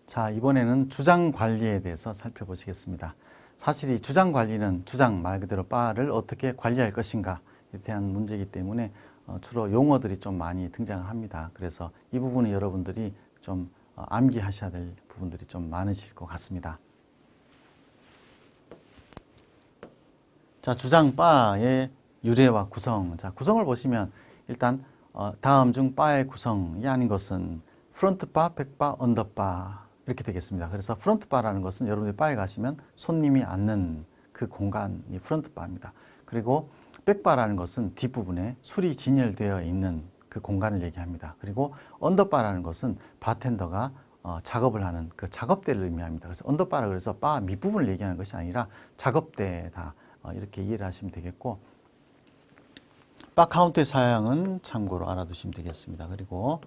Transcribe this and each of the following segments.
자, 이번에는 주장 관리에 대해서 살펴보시겠습니다. 사실 이 주장 관리는 주장 말 그대로 바를 어떻게 관리할 것인가에 대한 문제이기 때문에 주로 용어들이 좀 많이 등장을 합니다. 그래서 이 부분은 여러분들이 좀 암기하셔야 될 부분들이 좀 많으실 것 같습니다. 자, 주장 바의 유래와 구성. 자, 구성을 보시면 일단 다음 중 바의 구성이 아닌 것은 프론트 바, 백 바, 언더 바 이렇게 되겠습니다. 그래서 프론트 바라는 것은 여러분들이 바에 가시면 손님이 앉는 그 공간이 프론트 바입니다. 그리고 백 바라는 것은 뒷부분에 술이 진열되어 있는 그 공간을 얘기합니다. 그리고 언더 바라는 것은 바텐더가 작업을 하는 그 작업대를 의미합니다. 그래서 언더 바라 그래서 바 밑부분을 얘기하는 것이 아니라 작업대다 이렇게 이해를 하시면 되겠고, 바 카운트의 사양은 참고로 알아두시면 되겠습니다. 그리고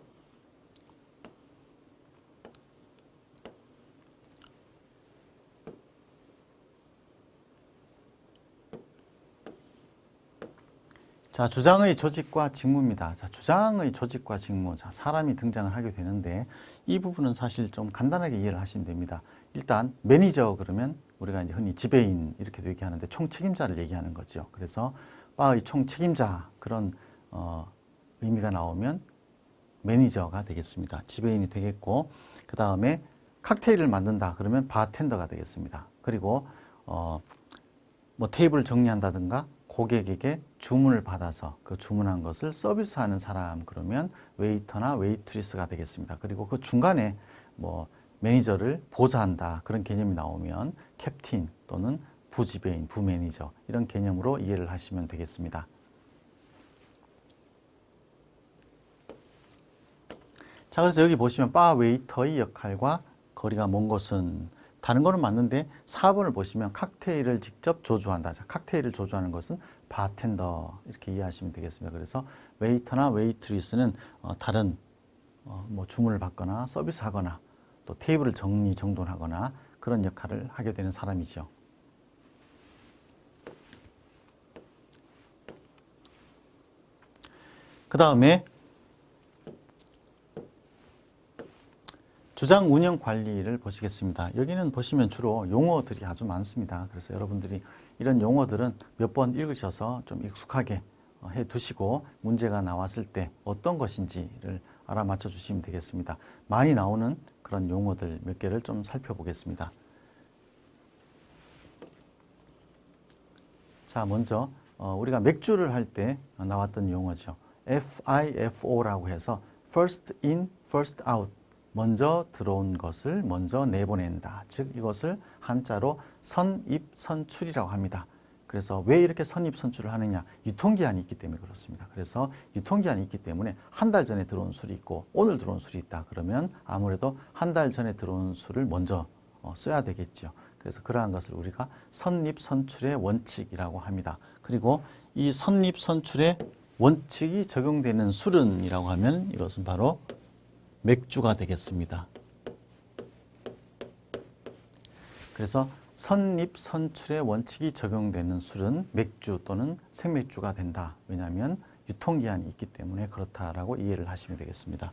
자, 주장의 조직과 직무입니다. 자, 주장의 조직과 직무. 자, 사람이 등장을 하게 되는데 이 부분은 사실 좀 간단하게 이해를 하시면 됩니다. 일단 매니저 그러면 우리가 이제 흔히 지배인 이렇게 얘기하는데 총 책임자를 얘기하는 거죠. 그래서 바의 총 책임자 그런 의미가 나오면 매니저가 되겠습니다. 지배인이 되겠고, 그 다음에 칵테일을 만든다 그러면 바텐더가 되겠습니다. 그리고 뭐 테이블을 정리한다든가 고객에게 주문을 받아서 그 주문한 것을 서비스하는 사람 그러면 웨이터나 웨이트리스가 되겠습니다. 그리고 그 중간에 뭐 매니저를 보좌한다 그런 개념이 나오면 캡틴 또는 부지배인, 부매니저 이런 개념으로 이해를 하시면 되겠습니다. 자, 그래서 여기 보시면 바 웨이터의 역할과 거리가 먼 것은 다른 거는 맞는데 4번을 보시면 칵테일을 직접 조주한다. 자, 칵테일을 조주하는 것은 바텐더 이렇게 이해하시면 되겠습니다. 그래서 웨이터나 웨이트리스는 다른 뭐 주문을 받거나 서비스하거나 또 테이블을 정돈하거나 그런 역할을 하게 되는 사람이죠. 그 다음에 주장 운영 관리를 보시겠습니다. 여기는 보시면 주로 용어들이 아주 많습니다. 그래서 여러분들이 이런 용어들은 몇 번 읽으셔서 좀 익숙하게 해 두시고 문제가 나왔을 때 어떤 것인지를 알아맞혀 주시면 되겠습니다. 많이 나오는 그런 용어들 몇 개를 좀 살펴보겠습니다. 자, 먼저 우리가 맥주를 할 때 나왔던 용어죠. FIFO라고 해서 First in, First out. 먼저 들어온 것을 먼저 내보낸다. 즉 이것을 한자로 선입선출이라고 합니다. 그래서 왜 이렇게 선입선출을 하느냐? 유통기한이 있기 때문에 그렇습니다. 그래서 유통기한이 있기 때문에 한 달 전에 들어온 술이 있고 오늘 들어온 술이 있다. 그러면 아무래도 한 달 전에 들어온 술을 먼저 써야 되겠죠. 그래서 그러한 것을 우리가 선입선출의 원칙이라고 합니다. 그리고 이 선입선출의 원칙이 적용되는 술은이라고 하면 이것은 바로 맥주가 되겠습니다. 그래서 선입선출의 원칙이 적용되는 술은 맥주 또는 생맥주가 된다. 왜냐하면 유통기한이 있기 때문에 그렇다라고 이해를 하시면 되겠습니다.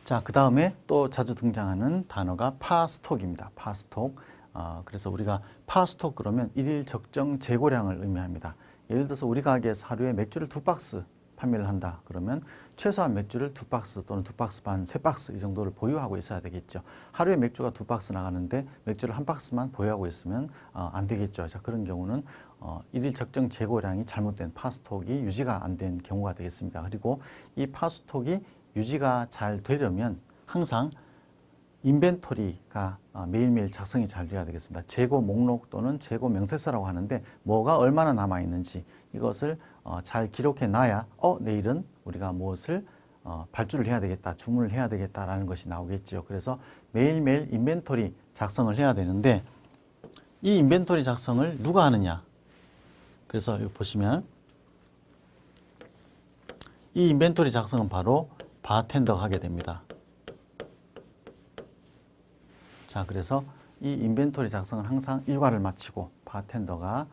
자, 그 다음에 또 자주 등장하는 단어가 파스톡입니다. 파스톡. 그래서 우리가 파스톡 그러면 일일 적정 재고량을 의미합니다. 예를 들어서 우리 가게에서 하루에 맥주를 2박스 판매를 한다. 그러면 최소한 맥주를 2박스 또는 2박스 반, 3박스 이 정도를 보유하고 있어야 되겠죠. 하루에 맥주가 2박스 나가는데 맥주를 1박스만 보유하고 있으면 안 되겠죠. 자, 그런 경우는 일일 적정 재고량이 잘못된 파스톡이 유지가 안 된 경우가 되겠습니다. 그리고 이 파스톡이 유지가 잘 되려면 항상 인벤토리가 매일매일 작성이 잘 돼야 되겠습니다. 재고 목록 또는 재고 명세서라고 하는데 뭐가 얼마나 남아 있는지 이것을 잘 기록해 놔야 내일은 우리가 무엇을 발주를 해야 되겠다, 주문을 해야 되겠다라는 것이 나오겠죠. 그래서 매일매일 인벤토리 작성을 해야 되는데 이 인벤토리 작성을 누가 하느냐? 그래서 여기 보시면 이 인벤토리 작성은 바로 바텐더가 하게 됩니다. 자, 그래서 이 인벤토리 작성은 항상 일과를 마치고 바텐더가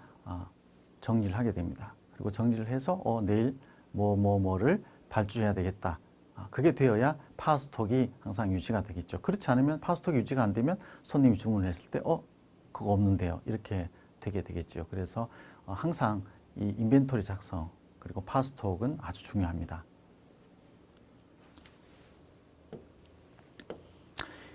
정리를 하게 됩니다. 그리고 정리를 해서 내일 뭐를 발주해야 되겠다. 그게 되어야 파스톡이 항상 유지가 되겠죠. 그렇지 않으면 파스톡이 유지가 안 되면 손님이 주문을 했을 때 그거 없는데요. 이렇게 되게 되겠죠. 그래서 항상 이 인벤토리 작성 그리고 파스톡은 아주 중요합니다.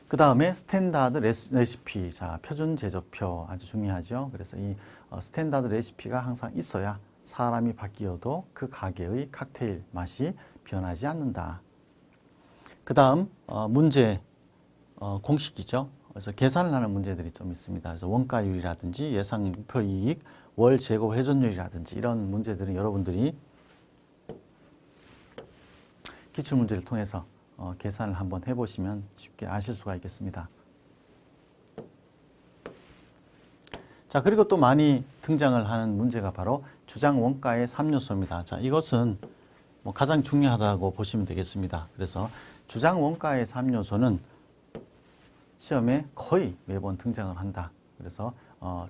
그 다음에 스탠다드 레시피, 자 표준 제조표 아주 중요하죠. 그래서 이 스탠다드 레시피가 항상 있어야 사람이 바뀌어도 그 가게의 칵테일 맛이 변하지 않는다. 그 다음 문제 공식이죠. 그래서 계산을 하는 문제들이 좀 있습니다. 그래서 원가율이라든지 예상 목표 이익, 월 재고 회전율이라든지 이런 문제들은 여러분들이 기출문제를 통해서 계산을 한번 해보시면 쉽게 아실 수가 있겠습니다. 자, 그리고 또 많이 등장을 하는 문제가 바로 주장 원가의 3요소입니다. 자, 이것은 가장 중요하다고 보시면 되겠습니다. 그래서 주장 원가의 3요소는 시험에 거의 매번 등장을 한다. 그래서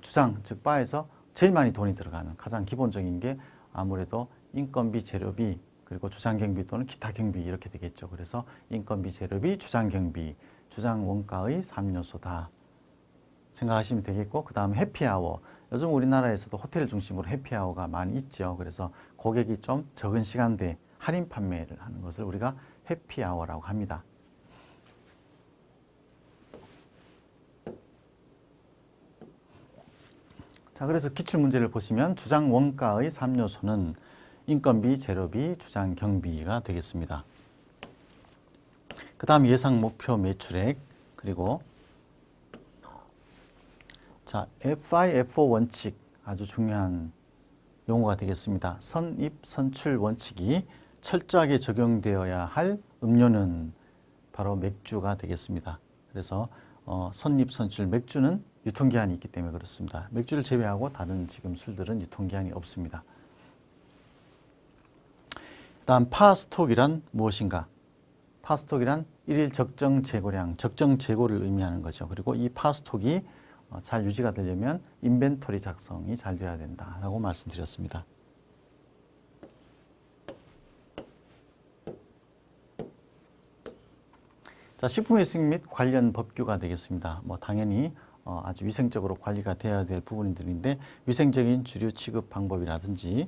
주장, 즉 바에서 제일 많이 돈이 들어가는 가장 기본적인 게 아무래도 인건비, 재료비, 그리고 주장 경비 또는 기타 경비 이렇게 되겠죠. 그래서 인건비, 재료비, 주장 경비, 주장 원가의 3요소다. 생각하시면 되겠고, 그 다음에 해피아워. 요즘 우리나라에서도 호텔 중심으로 해피아워가 많이 있죠. 그래서 고객이 좀 적은 시간대에 할인 판매를 하는 것을 우리가 해피아워라고 합니다. 자, 그래서 기출문제를 보시면 주장 원가의 3요소는 인건비, 재료비, 주장 경비가 되겠습니다. 그 다음 예상 목표 매출액, 그리고 자, FIFO 원칙 아주 중요한 용어가 되겠습니다. 선입, 선출 원칙이 철저하게 적용되어야 할 음료는 바로 맥주가 되겠습니다. 그래서 선입, 선출, 맥주는 유통기한이 있기 때문에 그렇습니다. 맥주를 제외하고 다른 지금 술들은 유통기한이 없습니다. 다음 파스톡이란 무엇인가? 파스톡이란 일일 적정 재고량, 적정 재고를 의미하는 거죠. 그리고 이 파스톡이 잘 유지가 되려면 인벤토리 작성이 잘 돼야 된다라고 말씀드렸습니다. 자, 식품위생 및 관련 법규가 되겠습니다. 당연히 아주 위생적으로 관리가 되어야 될 부분들인데 위생적인 주류 취급 방법이라든지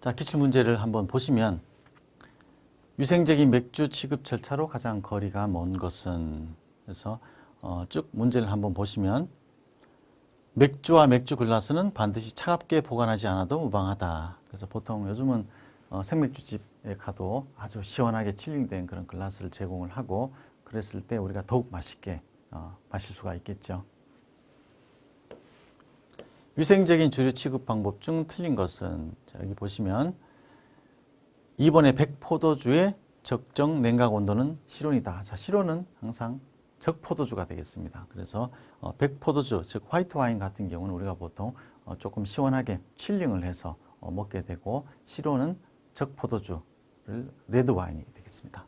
자, 기출문제를 한번 보시면 위생적인 맥주 취급 절차로 가장 거리가 먼 것은 그래서 쭉 문제를 한번 보시면 맥주와 맥주 글라스는 반드시 차갑게 보관하지 않아도 무방하다. 그래서 보통 요즘은 생맥주집에 가도 아주 시원하게 칠링된 그런 글라스를 제공을 하고 그랬을 때 우리가 더욱 맛있게 마실 수가 있겠죠. 위생적인 주류 취급 방법 중 틀린 것은 자, 여기 보시면 2번의 백포도주의 적정 냉각 온도는 실온이다. 자, 실온은 항상 적포도주가 되겠습니다. 그래서 백포도주, 즉 화이트 와인 같은 경우는 우리가 보통 조금 시원하게 칠링을 해서 먹게 되고 실온은 적포도주를 레드 와인이 되겠습니다.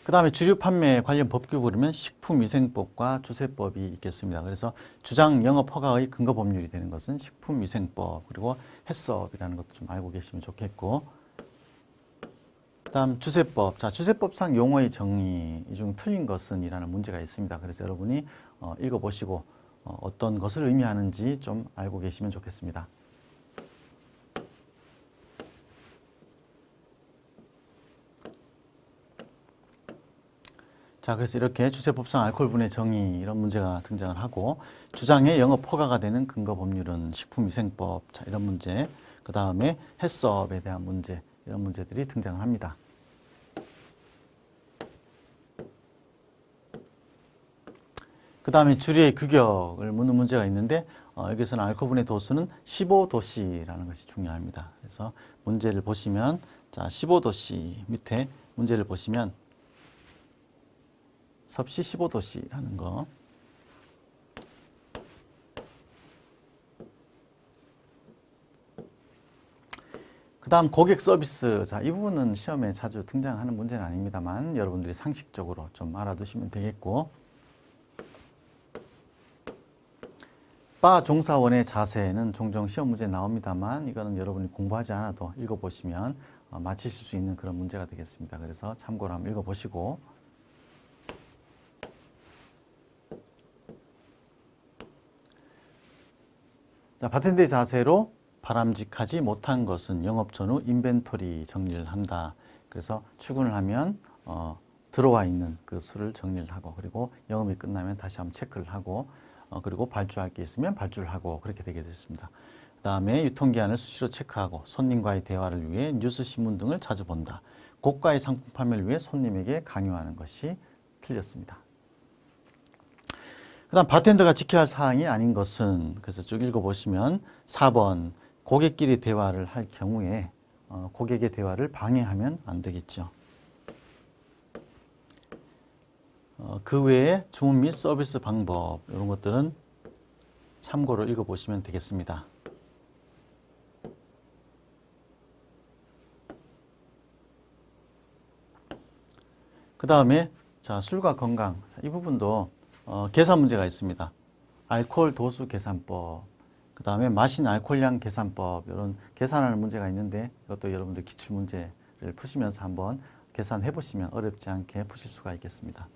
그 다음에 주류 판매 관련 법규 그러면 식품위생법과 주세법이 있겠습니다. 그래서 주장 영업 허가의 근거 법률이 되는 것은 식품위생법 그리고 해썹이라는 것도 좀 알고 계시면 좋겠고 그 다음 주세법. 자, 주세법상 용어의 정의 이 중 틀린 것은 이라는 문제가 있습니다. 그래서 여러분이 읽어보시고 어떤 것을 의미하는지 좀 알고 계시면 좋겠습니다. 자, 그래서 이렇게 주세법상 알코올분해 정의 이런 문제가 등장을 하고 주장의 영업 허가가 되는 근거 법률은 식품위생법 자, 이런 문제 그 다음에 해썹에 대한 문제 이런 문제들이 등장을 합니다. 그 다음에 주류의 규격을 묻는 문제가 있는데 여기서는 알코올분해 도수는 15도씨라는 것이 중요합니다. 그래서 문제를 보시면 자 15도씨 밑에 문제를 보시면 섭씨 15도씨라는 거. 그 다음 고객 서비스. 자, 이 부분은 시험에 자주 등장하는 문제는 아닙니다만 여러분들이 상식적으로 좀 알아두시면 되겠고 바 종사원의 자세는 종종 시험 문제에 나옵니다만 이거는 여러분이 공부하지 않아도 읽어보시면 맞히실 수 있는 그런 문제가 되겠습니다. 그래서 참고로 한번 읽어보시고 자, 바텐더의 자세로 바람직하지 못한 것은 영업 전후 인벤토리 정리를 한다. 그래서 출근을 하면 들어와 있는 그 수를 정리를 하고 그리고 영업이 끝나면 다시 한번 체크를 하고 그리고 발주할 게 있으면 발주를 하고 그렇게 되게 됐습니다. 그 다음에 유통기한을 수시로 체크하고 손님과의 대화를 위해 뉴스 신문 등을 자주 본다. 고가의 상품 판매를 위해 손님에게 강요하는 것이 틀렸습니다. 그 다음 바텐더가 지켜야 할 사항이 아닌 것은 그래서 쭉 읽어보시면 4번 고객끼리 대화를 할 경우에 고객의 대화를 방해하면 안 되겠죠. 그 외에 주문 및 서비스 방법 이런 것들은 참고로 읽어보시면 되겠습니다. 그 다음에 자, 술과 건강 자, 이 부분도 계산 문제가 있습니다. 알코올 도수 계산법, 그 다음에 마신 알코올량 계산법 이런 계산하는 문제가 있는데 이것도 여러분들 기출 문제를 푸시면서 한번 계산해 보시면 어렵지 않게 푸실 수가 있겠습니다.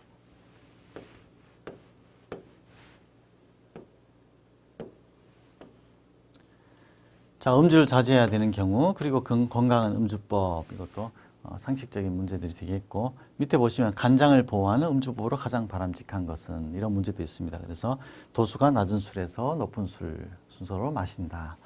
자, 음주를 자제해야 되는 경우 그리고 건강한 음주법 이것도 상식적인 문제들이 되겠고 밑에 보시면 간장을 보호하는 음주법으로 가장 바람직한 것은 이런 문제도 있습니다. 그래서 도수가 낮은 술에서 높은 술 순서로 마신다.